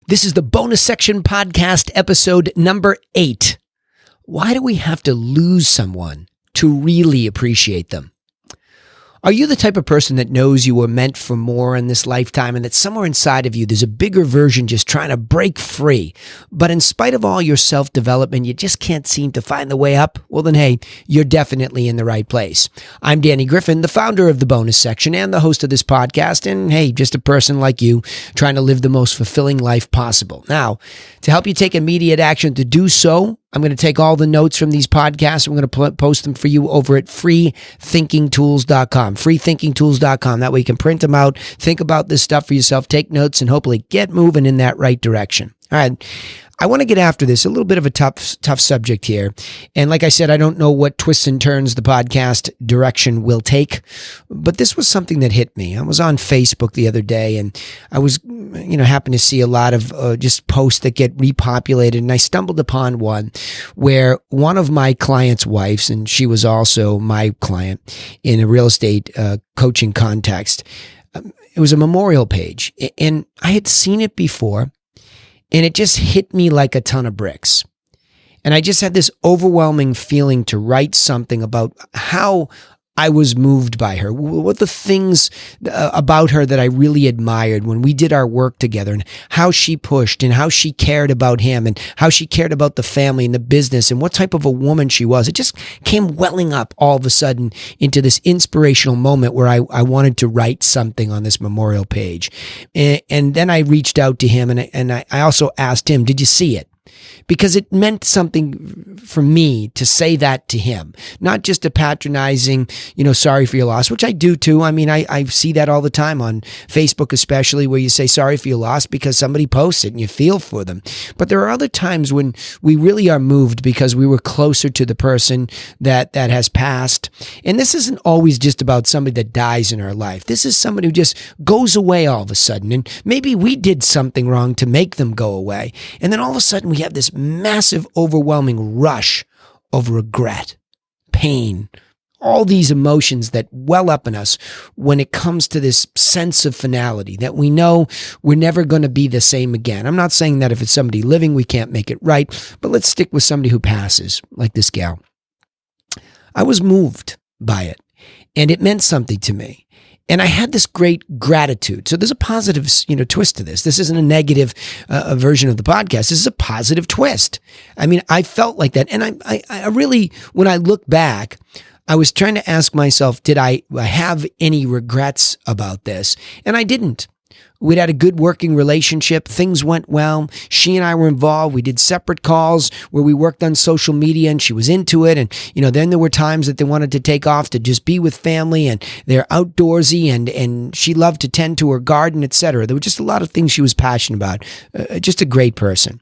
This is the bonus section podcast episode number 8. Why do we have to lose someone to really appreciate them? Are you the type of person that knows you were meant for more in this lifetime and that somewhere inside of you there's a bigger version just trying to break free, but in spite of all your self-development, you just can't seem to find the way up? Well then, hey, you're definitely in the right place. I'm Danny Griffin, the founder of the bonus section and the host of this podcast, and hey, just a person like you trying to live the most fulfilling life possible. Now, to help you take immediate action to do so, I'm going to take all the notes from these podcasts. I'm going to post them for you over at freethinkingtools.com, freethinkingtools.com. That way you can print them out, think about this stuff for yourself, take notes, and hopefully get moving in that right direction. All right. I want to get after this, a little bit of a tough subject here. And like I said, I don't know what twists and turns the podcast direction will take, but this was something that hit me. I was on Facebook the other day and I was, happened to see a lot of just posts that get repopulated. And I stumbled upon one where one of my clients' wives, and she was also my client in a real estate coaching context, it was a memorial page. And I had seen it before. And it just hit me like a ton of bricks. And I just had this overwhelming feeling to write something about how I was moved by her, what the things about her that I really admired when we did our work together, and how she pushed and how she cared about him and how she cared about the family and the business and what type of a woman she was. It just came welling up all of a sudden into this inspirational moment where I wanted to write something on this memorial page. And then I reached out to him and I also asked him, did you see it? Because it meant something for me to say that to him, not just a patronizing, sorry for your loss, which I do too. I mean, I see that all the time on Facebook, especially where you say sorry for your loss because somebody posts it and you feel for them. But there are other times when we really are moved because we were closer to the person that has passed. And this isn't always just about somebody that dies in our life. This is somebody who just goes away all of a sudden. And maybe we did something wrong to make them go away. And then all of a sudden we have this massive, overwhelming rush of regret, pain, all these emotions that well up in us when it comes to this sense of finality, that we know we're never going to be the same again. I'm not saying that if it's somebody living, we can't make it right, but let's stick with somebody who passes, like this gal. I was moved by it, and it meant something to me. And I had this great gratitude. So there's a positive, twist to this. This isn't a negative version of the podcast. This is a positive twist. I mean, I felt like that. And I really, when I look back, I was trying to ask myself, did I have any regrets about this? And I didn't. We'd had a good working relationship. Things went well. She and I were involved. We did separate calls where we worked on social media and she was into it. And, then there were times that they wanted to take off to just be with family and they're outdoorsy and she loved to tend to her garden, etc. There were just a lot of things she was passionate about. Just a great person.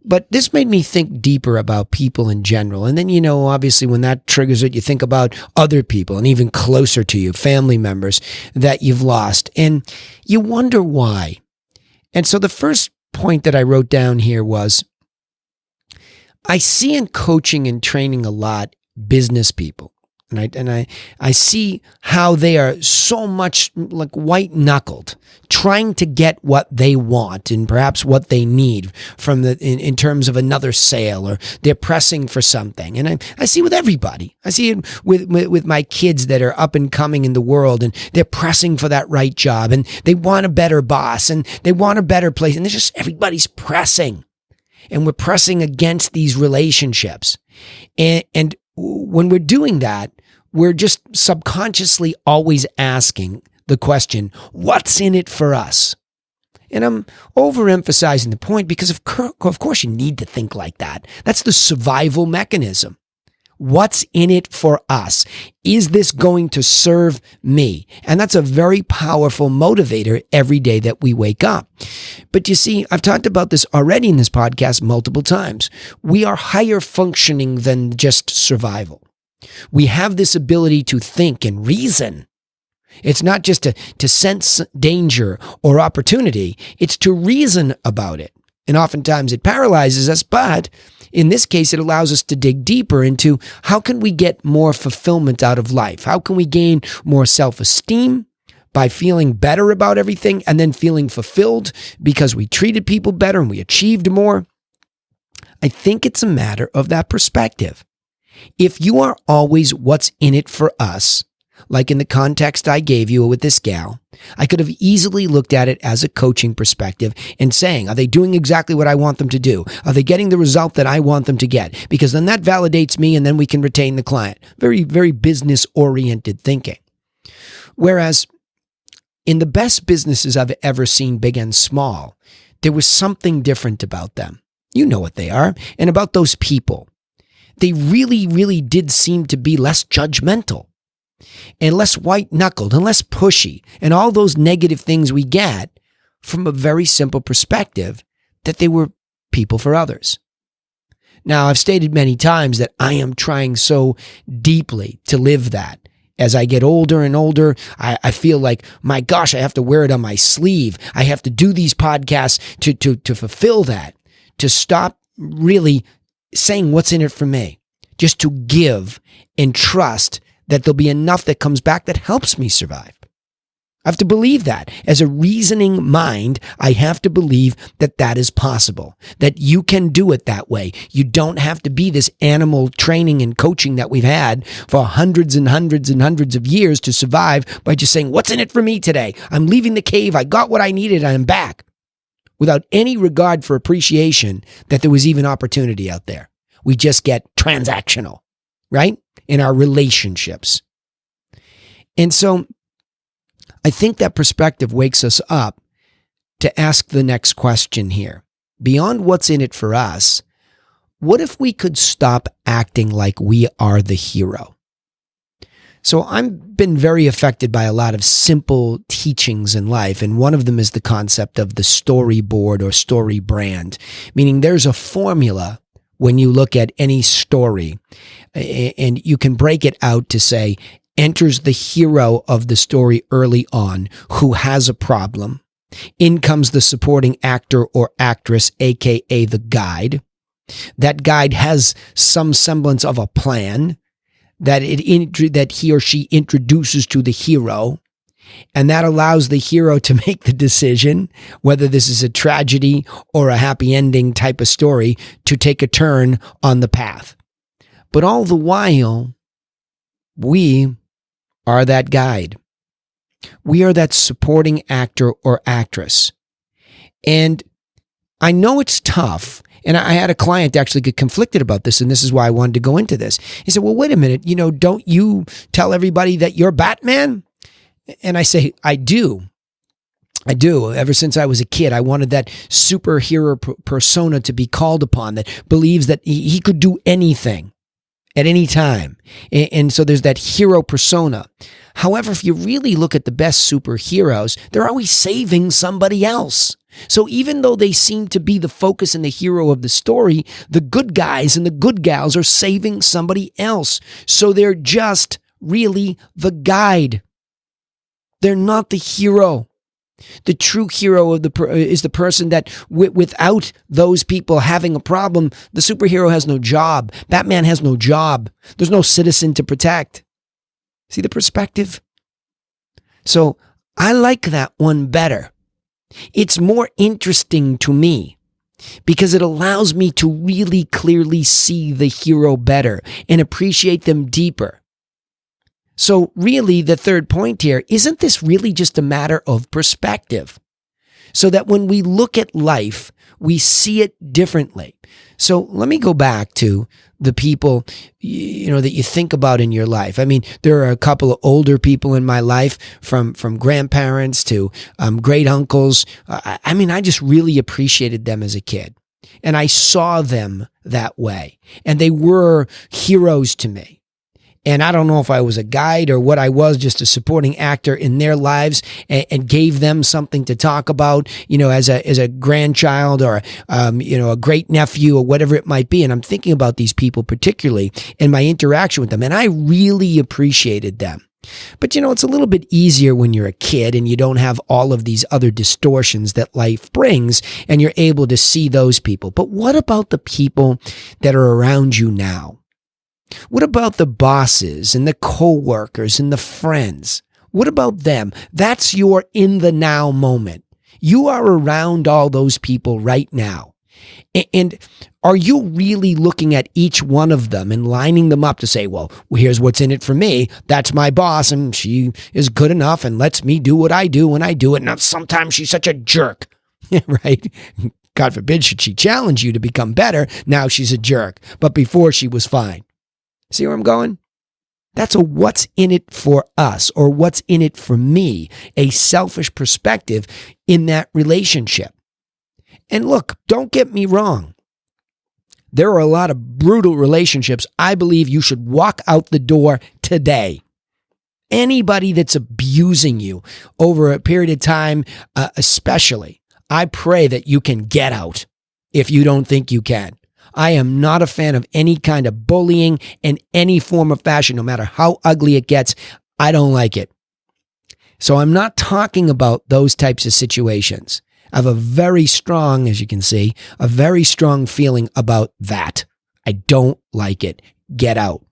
But this made me think deeper about people in general. And then, obviously when that triggers it, you think about other people and even closer to you, family members that you've lost. And you wonder why. And so the first point that I wrote down here was, I see in coaching and training a lot business people. And I see how they are so much like white-knuckled, trying to get what they want and perhaps what they need from in terms of another sale, or they're pressing for something. And I see with everybody. I see it with my kids that are up and coming in the world, and they're pressing for that right job, and they want a better boss, and they want a better place, and it's just everybody's pressing, and we're pressing against these relationships, and when we're doing that, we're just subconsciously always asking the question, what's in it for us? And I'm overemphasizing the point because of course you need to think like that. That's the survival mechanism. What's in it for us? Is this going to serve me? And that's a very powerful motivator every day that we wake up. But you see, I've talked about this already in this podcast multiple times. We are higher functioning than just survival. We have this ability to think and reason. It's not just to sense danger or opportunity. It's to reason about it. And oftentimes it paralyzes us, but in this case, it allows us to dig deeper into how can we get more fulfillment out of life? How can we gain more self-esteem, by feeling better about everything and then feeling fulfilled because we treated people better and we achieved more. I think it's a matter of that perspective. If you are always what's in it for us, like in the context I gave you with this gal, I could have easily looked at it as a coaching perspective and saying, are they doing exactly what I want them to do? Are they getting the result that I want them to get? Because then that validates me and then we can retain the client. Very, very business-oriented thinking. Whereas in the best businesses I've ever seen, big and small, there was something different about them. You know what they are. And about those people. They really, really did seem to be less judgmental and less white-knuckled and less pushy and all those negative things we get from a very simple perspective that they were people for others. Now, I've stated many times that I am trying so deeply to live that. As I get older and older, I feel like, my gosh, I have to wear it on my sleeve. I have to do these podcasts to fulfill that, to stop really saying what's in it for me, just to give and trust that there'll be enough that comes back that helps me survive. I have to believe that. As a reasoning mind, I have to believe that that is possible, that you can do it that way. You don't have to be this animal training and coaching that we've had for hundreds and hundreds and hundreds of years to survive by just saying, what's in it for me today? I'm leaving the cave. I got what I needed. I'm back. Without any regard for appreciation that there was even opportunity out there. We just get transactional, right? In our relationships. And so I think that perspective wakes us up to ask the next question here. Beyond what's in it for us, what if we could stop acting like we are the hero? So I've been very affected by a lot of simple teachings in life, and one of them is the concept of the storyboard or story brand, meaning there's a formula when you look at any story, and you can break it out to say, enters the hero of the story early on who has a problem. In comes the supporting actor or actress, aka the guide. That guide has some semblance of a plan that he or she introduces to the hero, and that allows the hero to make the decision, whether this is a tragedy or a happy ending type of story, to take a turn on the path. But all the while, we are that guide. We are that supporting actor or actress. And I know it's tough. And I had a client actually get conflicted about this, and this is why I wanted to go into this. He said, well, wait a minute, don't you tell everybody that you're Batman? And I say, I do. Ever since I was a kid, I wanted that superhero persona to be called upon that believes that he could do anything at any time. And so there's that hero persona. However, if you really look at the best superheroes, they're always saving somebody else. So even though they seem to be the focus and the hero of the story, the good guys and the good gals are saving somebody else. So they're just really the guide. They're not the hero. The true hero is the person that without those people having a problem, the superhero has no job. Batman has no job. There's no citizen to protect. See the perspective? So I like that one better. It's more interesting to me because it allows me to really clearly see the hero better and appreciate them deeper. So really, the third point here, isn't this really just a matter of perspective? So that when we look at life, we see it differently. So let me go back to the people, that you think about in your life. I mean, there are a couple of older people in my life, from grandparents to great uncles. I just really appreciated them as a kid. And I saw them that way. And they were heroes to me. And I don't know if I was a guide or what I was, just a supporting actor in their lives, and gave them something to talk about, as a grandchild or, a great nephew or whatever it might be. And I'm thinking about these people particularly in my interaction with them. And I really appreciated them. But, it's a little bit easier when you're a kid and you don't have all of these other distortions that life brings, and you're able to see those people. But what about the people that are around you now? What about the bosses and the co-workers and the friends? What about them? That's your in the now moment. You are around all those people right now. And are you really looking at each one of them and lining them up to say, well, here's what's in it for me. That's my boss, and she is good enough and lets me do what I do when I do it. Now, sometimes she's such a jerk, right? God forbid should she challenge you to become better. Now she's a jerk. But before she was fine. See where I'm going? That's a what's in it for us, or what's in it for me, a selfish perspective in that relationship. And look, don't get me wrong. There are a lot of brutal relationships I believe you should walk out the door today. Anybody that's abusing you over a period of time, especially, I pray that you can get out if you don't think you can. I am not a fan of any kind of bullying in any form of fashion, no matter how ugly it gets. I don't like it. So I'm not talking about those types of situations. I have a very strong, as you can see, a very strong feeling about that. I don't like it. Get out.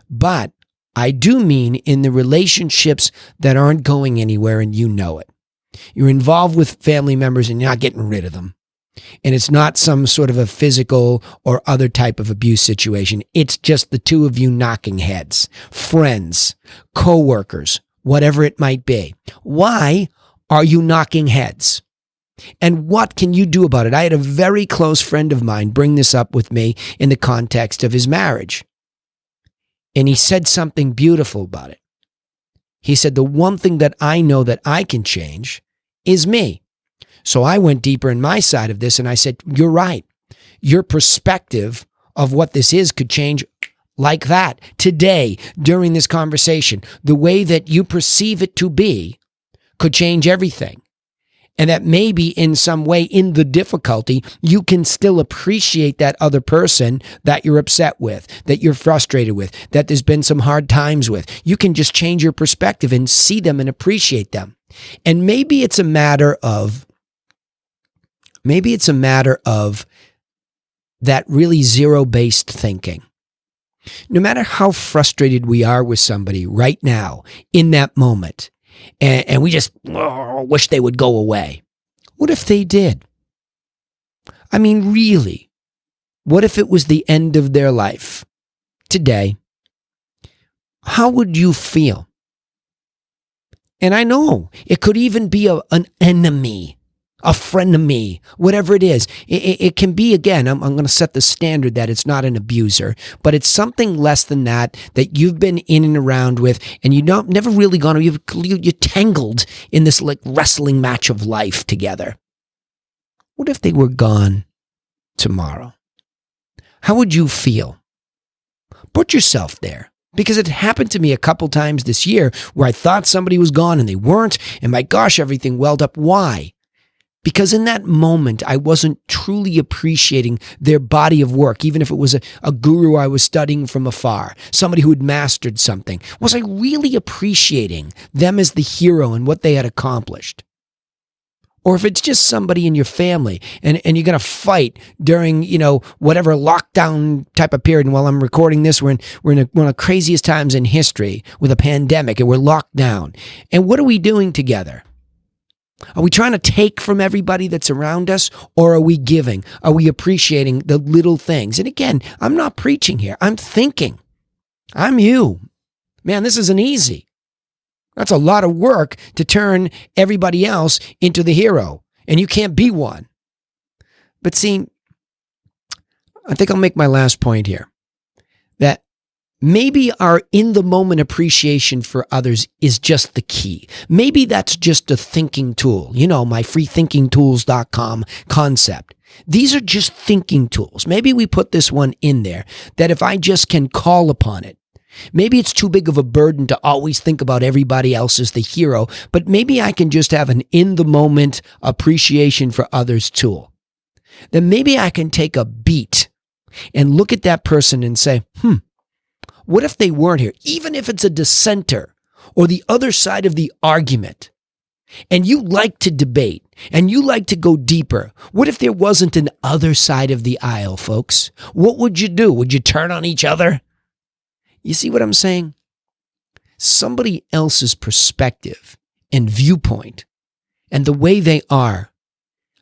But I do mean in the relationships that aren't going anywhere and you know it. You're involved with family members and you're not getting rid of them. And it's not some sort of a physical or other type of abuse situation. It's just the two of you knocking heads, friends, co-workers, whatever it might be. Why are you knocking heads? And what can you do about it? I had a very close friend of mine bring this up with me in the context of his marriage. And he said something beautiful about it. He said, the one thing that I know that I can change is me. So I went deeper in my side of this and I said, you're right. Your perspective of what this is could change like that. Today, during this conversation, the way that you perceive it to be could change everything. And that maybe in some way in the difficulty, you can still appreciate that other person that you're upset with, that you're frustrated with, that there's been some hard times with. You can just change your perspective and see them and appreciate them. And maybe it's a matter of that really zero-based thinking. No matter how frustrated we are with somebody right now, in that moment, and we just wish they would go away. What if they did? I mean, really, what if it was the end of their life today? How would you feel? And I know it could even be an enemy, a frenemy, whatever it is. It can be, again, I'm going to set the standard that it's not an abuser, but it's something less than that you've been in and around with, and never really gone, you're tangled in this like wrestling match of life together. What if they were gone tomorrow? How would you feel? Put yourself there. Because it happened to me a couple times this year where I thought somebody was gone and they weren't, and my gosh, everything welled up. Why? Because in that moment, I wasn't truly appreciating their body of work, even if it was a guru I was studying from afar, somebody who had mastered something. Was I really appreciating them as the hero and what they had accomplished? Or if it's just somebody in your family and you're going to fight during, whatever lockdown type of period. And while I'm recording this, we're in one of the craziest times in history with a pandemic and we're locked down. And what are we doing together? Are we trying to take from everybody that's around us, or are we giving? Are we appreciating the little things? And again, I'm not preaching here. I'm thinking. I'm you. Man, this isn't easy. That's a lot of work to turn everybody else into the hero, and you can't be one. But see, I think I'll make my last point here, that maybe our in-the-moment appreciation for others is just the key. Maybe that's just a thinking tool. My freethinkingtools.com concept. These are just thinking tools. Maybe we put this one in there, that if I just can call upon it, maybe it's too big of a burden to always think about everybody else as the hero, but maybe I can just have an in-the-moment appreciation for others tool. Then maybe I can take a beat and look at that person and say, what if they weren't here? Even if it's a dissenter or the other side of the argument, and you like to debate and you like to go deeper, what if there wasn't an other side of the aisle, folks? What would you do? Would you turn on each other? You see what I'm saying? somebody else's perspective and viewpoint and the way they are,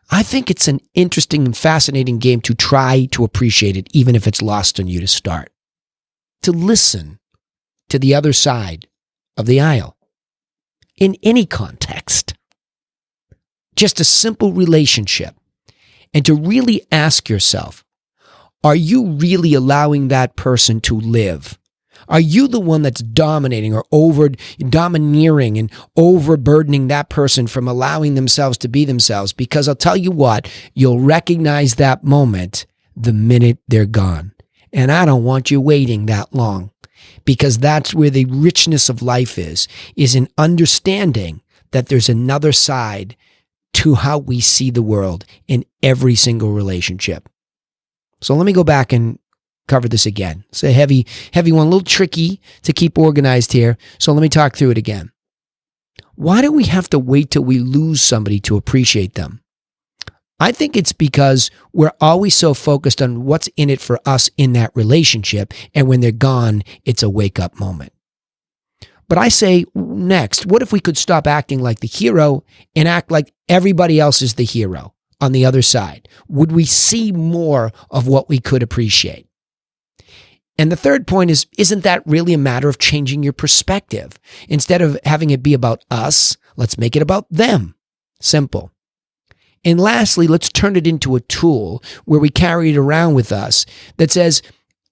I think it's an interesting and fascinating game to try to appreciate it, even if it's lost on you to start. To listen to the other side of the aisle in any context. Just a simple relationship. And to really ask yourself, are you really allowing that person to live? Are you the one that's dominating or domineering and overburdening that person from allowing themselves to be themselves? Because I'll tell you what, you'll recognize that moment the minute they're gone. And I don't want you waiting that long, because that's where the richness of life is in understanding that there's another side to how we see the world in every single relationship. So let me go back and cover this again. It's a heavy one, a little tricky to keep organized here. So let me talk through it again. Why do we have to wait till we lose somebody to appreciate them? I think it's because we're always so focused on what's in it for us in that relationship. And when they're gone, it's a wake-up moment. But I say next, what if we could stop acting like the hero and act like everybody else is the hero on the other side? Would we see more of what we could appreciate? And the third point is, isn't that really a matter of changing your perspective? Instead of having it be about us, let's make it about them. Simple. And lastly, let's turn it into a tool where we carry it around with us that says,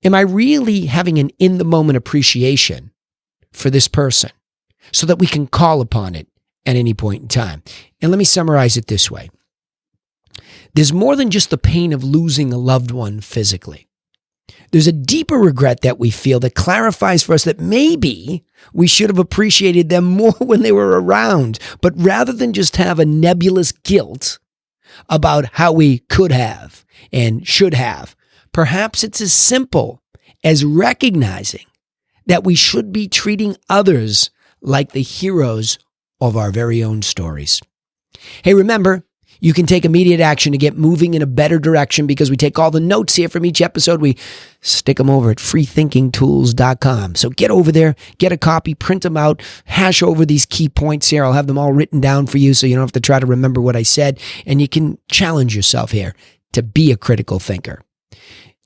am I really having an in-the-moment appreciation for this person so that we can call upon it at any point in time? And let me summarize it this way. There's more than just the pain of losing a loved one physically. There's a deeper regret that we feel that clarifies for us that maybe we should have appreciated them more when they were around. But rather than just have a nebulous guilt about how we could have and should have, perhaps it's as simple as recognizing that we should be treating others like the heroes of our very own stories. Hey, remember, you can take immediate action to get moving in a better direction because we take all the notes here from each episode. We stick them over at freethinkingtools.com. So get over there, get a copy, print them out, hash over these key points here. I'll have them all written down for you so you don't have to try to remember what I said. And you can challenge yourself here to be a critical thinker.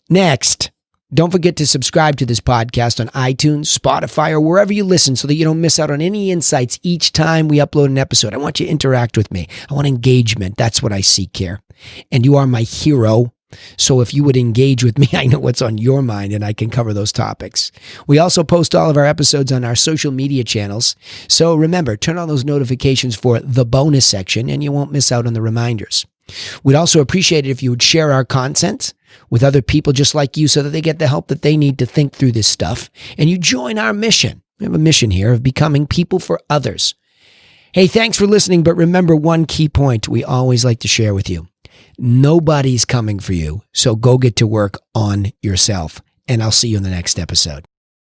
Next, don't forget to subscribe to this podcast on iTunes, Spotify, or wherever you listen so that you don't miss out on any insights each time we upload an episode. I want you to interact with me. I want engagement. That's what I seek here. And you are my hero. So if you would engage with me, I know what's on your mind and I can cover those topics. We also post all of our episodes on our social media channels. So remember, turn on those notifications for the bonus section and you won't miss out on the reminders. We'd also appreciate it if you would share our content with other people just like you so that they get the help that they need to think through this stuff. And you join our mission. We have a mission here of becoming people for others. Hey, thanks for listening. But remember one key point we always like to share with you. Nobody's coming for you. So go get to work on yourself. And I'll see you in the next episode.